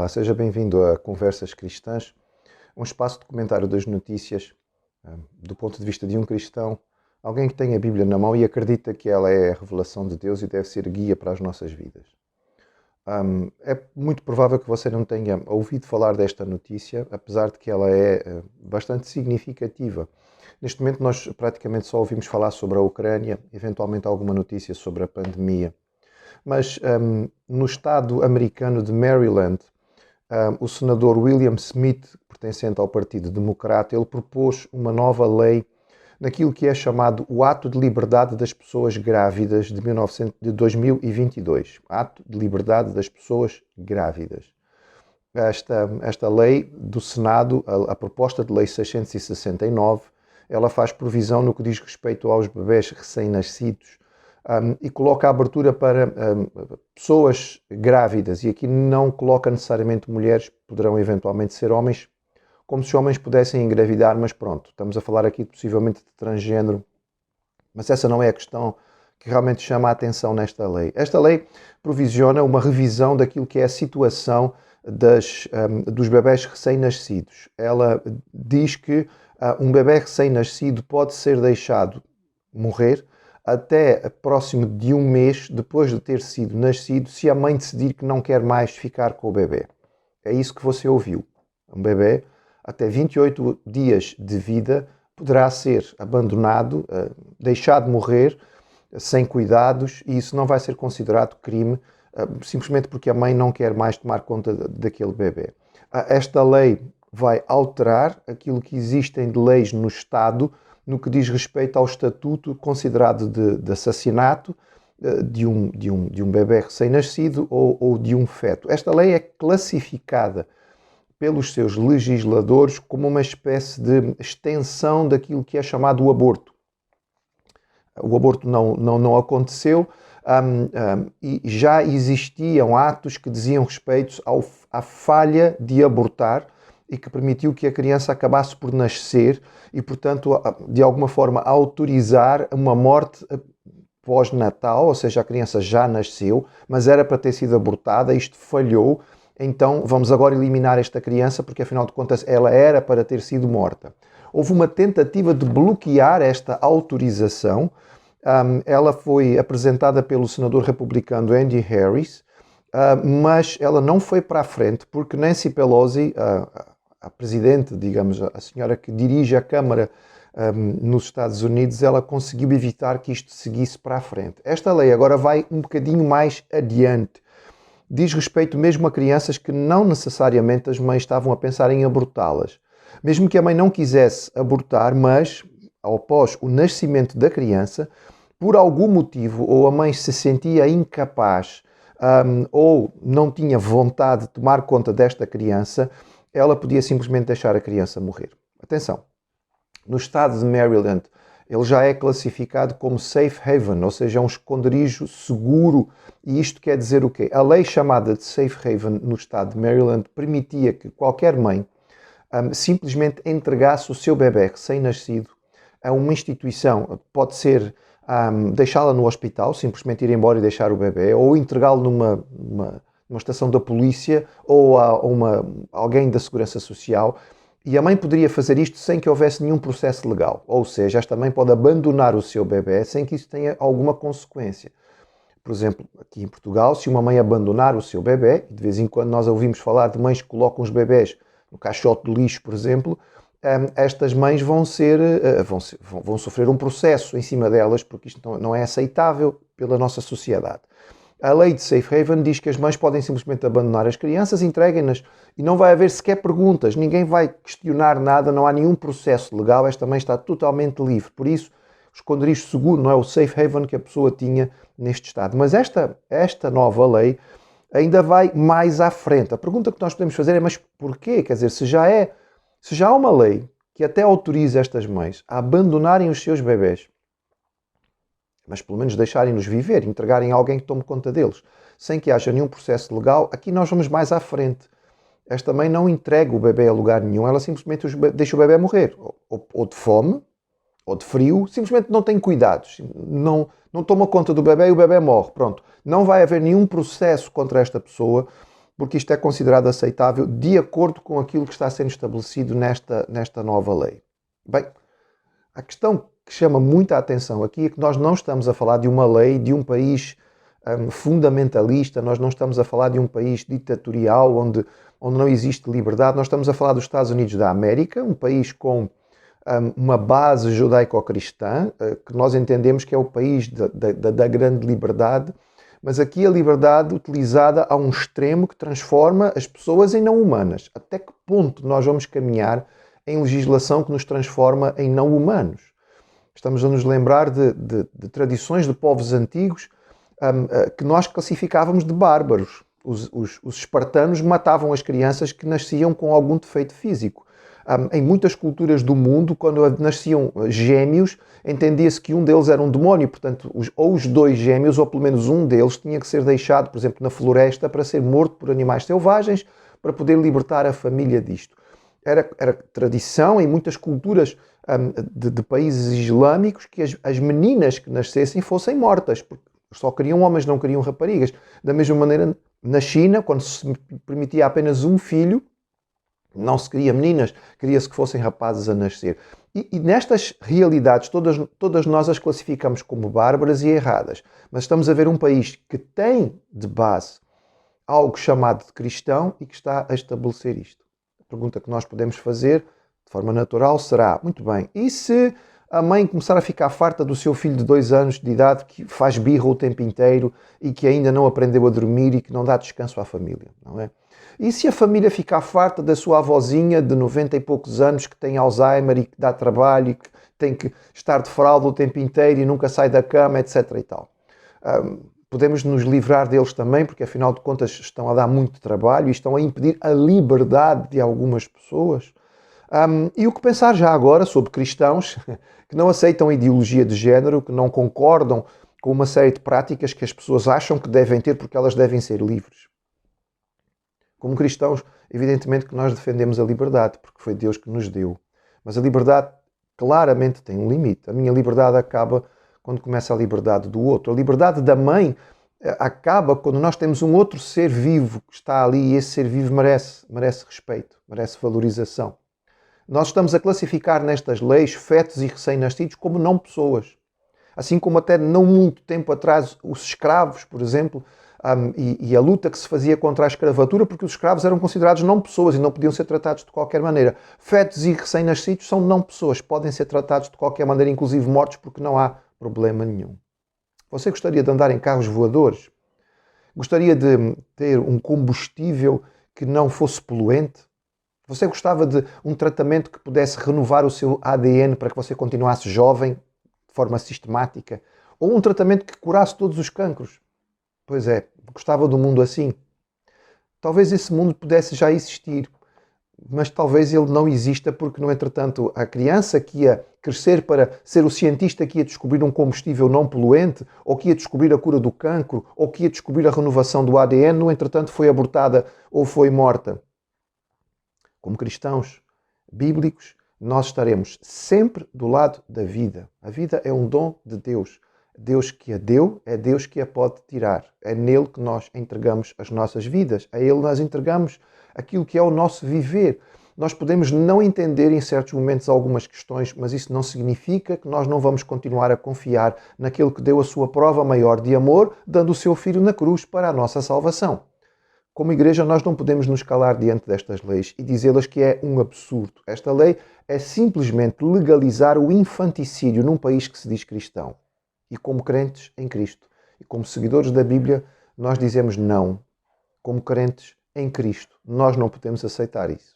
Olá, seja bem-vindo a Conversas Cristãs, um espaço de comentário das notícias do ponto de vista de um cristão, alguém que tem a Bíblia na mão e acredita que ela é a revelação de Deus e deve ser guia para as nossas vidas. É muito provável que você não tenha ouvido falar desta notícia, apesar de que ela é bastante significativa. Neste momento nós praticamente só ouvimos falar sobre a Ucrânia, eventualmente alguma notícia sobre a pandemia. Mas no estado americano de Maryland, o senador William Smith, pertencente ao Partido Democrata, ele propôs uma nova lei naquilo que é chamado o Ato de Liberdade das Pessoas Grávidas de 2022. Ato de Liberdade das Pessoas Grávidas. Esta lei do Senado, a proposta de lei 669, ela faz provisão no que diz respeito aos bebés recém-nascidos e coloca a abertura para pessoas grávidas, e aqui não coloca necessariamente mulheres, poderão eventualmente ser homens, como se homens pudessem engravidar, mas pronto, estamos a falar aqui possivelmente de transgênero, mas essa não é a questão que realmente chama a atenção nesta lei. Esta lei provisiona uma revisão daquilo que é a situação dos bebés recém-nascidos. Ela diz que um bebé recém-nascido pode ser deixado morrer até próximo de um mês depois de ter sido nascido, se a mãe decidir que não quer mais ficar com o bebê. É isso que você ouviu. Um bebê, até 28 dias de vida, poderá ser abandonado, deixado morrer, sem cuidados, e isso não vai ser considerado crime, simplesmente porque a mãe não quer mais tomar conta daquele bebê. Esta lei vai alterar aquilo que existem de leis no Estado, no que diz respeito ao estatuto considerado de assassinato de um bebé recém-nascido ou de um feto. Esta lei é classificada pelos seus legisladores como uma espécie de extensão daquilo que é chamado o aborto. O aborto não aconteceu e já existiam atos que diziam respeito à falha de abortar e que permitiu que a criança acabasse por nascer e, portanto, de alguma forma autorizar uma morte pós-natal, ou seja, a criança já nasceu, mas era para ter sido abortada, isto falhou, então vamos agora eliminar esta criança porque, afinal de contas, ela era para ter sido morta. Houve uma tentativa de bloquear esta autorização, ela foi apresentada pelo senador republicano Andy Harris, mas ela não foi para a frente porque Nancy Pelosi, a presidente, digamos, a senhora que dirige a Câmara nos Estados Unidos, ela conseguiu evitar que isto seguisse para a frente. Esta lei agora vai um bocadinho mais adiante. Diz respeito mesmo a crianças que não necessariamente as mães estavam a pensar em abortá-las. Mesmo que a mãe não quisesse abortar, mas após o nascimento da criança, por algum motivo, ou a mãe se sentia incapaz ou não tinha vontade de tomar conta desta criança, ela podia simplesmente deixar a criança morrer. Atenção, no estado de Maryland, ele já é classificado como safe haven, ou seja, um esconderijo seguro. E isto quer dizer o quê? A lei chamada de safe haven no estado de Maryland permitia que qualquer mãe simplesmente entregasse o seu bebê recém-nascido a uma instituição. Pode ser deixá-la no hospital, simplesmente ir embora e deixar o bebê, ou entregá-lo numa estação da polícia ou a alguém da Segurança Social, e a mãe poderia fazer isto sem que houvesse nenhum processo legal. Ou seja, esta mãe pode abandonar o seu bebê sem que isso tenha alguma consequência. Por exemplo, aqui em Portugal, se uma mãe abandonar o seu bebê, e de vez em quando nós ouvimos falar de mães que colocam os bebés no caixote de lixo, por exemplo, estas mães vão sofrer um processo em cima delas, porque isto não é aceitável pela nossa sociedade. A lei de Safe Haven diz que as mães podem simplesmente abandonar as crianças, entreguem-nas e não vai haver sequer perguntas, ninguém vai questionar nada, não há nenhum processo legal, esta mãe está totalmente livre. Por isso, o esconderijo seguro não é o Safe Haven que a pessoa tinha neste estado. Mas esta nova lei ainda vai mais à frente. A pergunta que nós podemos fazer é, mas porquê? Quer dizer, se já há uma lei que até autoriza estas mães a abandonarem os seus bebés, mas pelo menos deixarem-nos viver, entregarem a alguém que tome conta deles, sem que haja nenhum processo legal, aqui nós vamos mais à frente. Esta mãe não entrega o bebê a lugar nenhum, ela simplesmente deixa o bebê morrer, ou de fome, ou de frio, simplesmente não tem cuidados, não toma conta do bebê e o bebê morre, pronto. Não vai haver nenhum processo contra esta pessoa, porque isto é considerado aceitável de acordo com aquilo que está sendo estabelecido nesta nova lei. Bem, a questão que chama muita atenção aqui é que nós não estamos a falar de uma lei de um país fundamentalista, nós não estamos a falar de um país ditatorial onde não existe liberdade, nós estamos a falar dos Estados Unidos da América, um país com uma base judaico-cristã, que nós entendemos que é o país da grande liberdade, mas aqui a liberdade utilizada a um extremo que transforma as pessoas em não humanas. Até que ponto nós vamos caminhar em legislação que nos transforma em não humanos? Estamos a nos lembrar de tradições de povos antigos que nós classificávamos de bárbaros. Os espartanos matavam as crianças que nasciam com algum defeito físico. Em muitas culturas do mundo, quando nasciam gêmeos, entendia-se que um deles era um demónio, portanto, ou os dois gêmeos, ou pelo menos um deles, tinha que ser deixado, por exemplo, na floresta, para ser morto por animais selvagens, para poder libertar a família disto. Era tradição em muitas culturas de países islâmicos que as meninas que nascessem fossem mortas, porque só queriam homens, não queriam raparigas. Da mesma maneira, na China, quando se permitia apenas um filho, não se queria meninas, queria-se que fossem rapazes a nascer. E nestas realidades, todas nós as classificamos como bárbaras e erradas. Mas estamos a ver um país que tem de base algo chamado de cristão e que está a estabelecer isto. A pergunta que nós podemos fazer, de forma natural, será: muito bem, e se a mãe começar a ficar farta do seu filho de 2 anos de idade, que faz birra o tempo inteiro e que ainda não aprendeu a dormir e que não dá descanso à família, não é? E se a família ficar farta da sua avózinha de 90 e poucos anos que tem Alzheimer e que dá trabalho e que tem que estar de fralda o tempo inteiro e nunca sai da cama, etc. e tal? Podemos nos livrar deles também, porque afinal de contas estão a dar muito trabalho e estão a impedir a liberdade de algumas pessoas. E o que pensar já agora sobre cristãos que não aceitam a ideologia de género, que não concordam com uma série de práticas que as pessoas acham que devem ter porque elas devem ser livres? Como cristãos, evidentemente que nós defendemos a liberdade, porque foi Deus que nos deu. Mas a liberdade claramente tem um limite. A minha liberdade acaba quando começa a liberdade do outro. A liberdade da mãe acaba quando nós temos um outro ser vivo que está ali e esse ser vivo merece respeito, merece valorização. Nós estamos a classificar nestas leis fetos e recém-nascidos como não pessoas. Assim como até não muito tempo atrás os escravos, por exemplo, e a luta que se fazia contra a escravatura, porque os escravos eram considerados não pessoas e não podiam ser tratados de qualquer maneira. Fetos e recém-nascidos são não pessoas, podem ser tratados de qualquer maneira, inclusive mortos, porque não há problema nenhum. Você gostaria de andar em carros voadores? Gostaria de ter um combustível que não fosse poluente? Você gostava de um tratamento que pudesse renovar o seu ADN para que você continuasse jovem de forma sistemática? Ou um tratamento que curasse todos os cancros? Pois é, gostava de um mundo assim. Talvez esse mundo pudesse já existir, mas talvez ele não exista porque, no entretanto, a criança que ia crescer para ser o cientista que ia descobrir um combustível não poluente, ou que ia descobrir a cura do cancro, ou que ia descobrir a renovação do ADN, no entretanto foi abortada ou foi morta. Como cristãos bíblicos, nós estaremos sempre do lado da vida. A vida é um dom de Deus. Deus que a deu, é Deus que a pode tirar. É nele que nós entregamos as nossas vidas. A ele nós entregamos aquilo que é o nosso viver. Nós podemos não entender em certos momentos algumas questões, mas isso não significa que nós não vamos continuar a confiar naquele que deu a sua prova maior de amor, dando o seu Filho na cruz para a nossa salvação. Como igreja, nós não podemos nos calar diante destas leis e dizê-las que é um absurdo. Esta lei é simplesmente legalizar o infanticídio num país que se diz cristão. E como crentes em Cristo, e como seguidores da Bíblia, nós dizemos não. Como crentes em Cristo, nós não podemos aceitar isso.